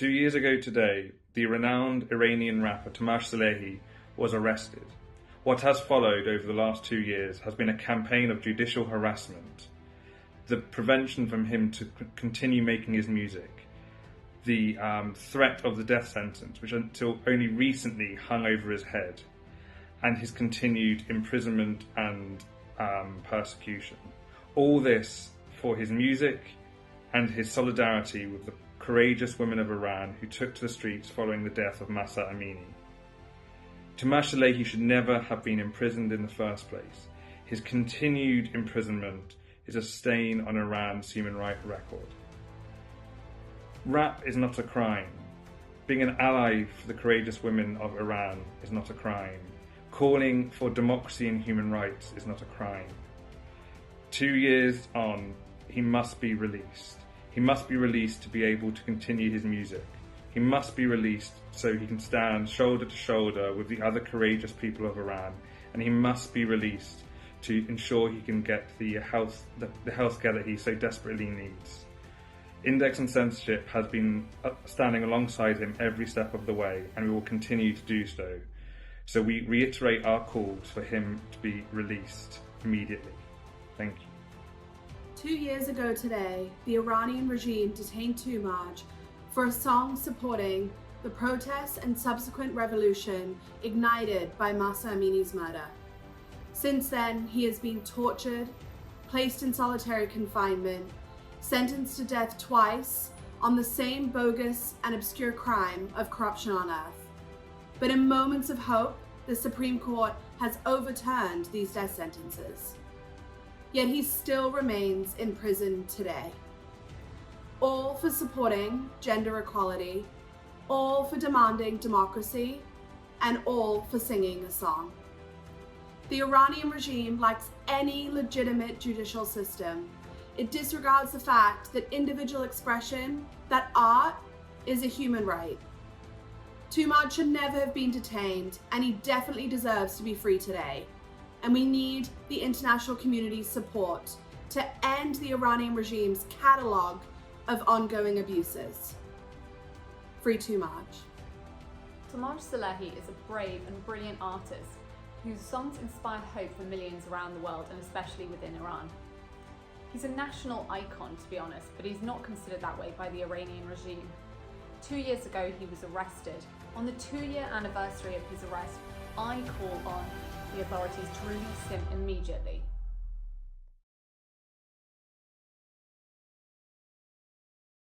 2 years ago today, the renowned Iranian rapper توماج Salehi was arrested. What has followed over the last 2 years has been a campaign of judicial harassment, the prevention from him to continue making his music, the threat of the death sentence, which until only recently hung over his head, and his continued imprisonment and persecution. All this for his music and his solidarity with the courageous women of Iran who took to the streets following the death of Mahsa Amini. توماج Salehi should never have been imprisoned in the first place. His continued imprisonment is a stain on Iran's human rights record. Rap is not a crime. Being an ally for the courageous women of Iran is not a crime. Calling for democracy and human rights is not a crime. 2 years on, he must be released. He must be released to be able to continue his music. He must be released so he can stand shoulder to shoulder with the other courageous people of Iran, and he must be released to ensure he can get the healthcare that he so desperately needs. Index and censorship has been standing alongside him every step of the way, and we will continue to do so. So we reiterate our calls for him to be released immediately. Thank you. 2 years ago today, the Iranian regime detained Toomaj for a song supporting the protests and subsequent revolution ignited by Mahsa Amini's murder. Since then, he has been tortured, placed in solitary confinement, sentenced to death twice on the same bogus and obscure crime of corruption on earth. But in moments of hope, the Supreme Court has overturned these death sentences. Yet he still remains in prison today. All for supporting gender equality, all for demanding democracy, and all for singing a song. The Iranian regime lacks any legitimate judicial system. It disregards the fact that individual expression, that art, is a human right. Toomaj should never have been detained, and he definitely deserves to be free today. And we need the international community's support to end the Iranian regime's catalogue of ongoing abuses. Free Toomaj. توماج Salehi is a brave and brilliant artist whose songs inspire hope for millions around the world, and especially within Iran. He's a national icon, to be honest, but he's not considered that way by the Iranian regime. 2 years ago, he was arrested. On the 2-year anniversary of his arrest, I call on the authorities to release him immediately.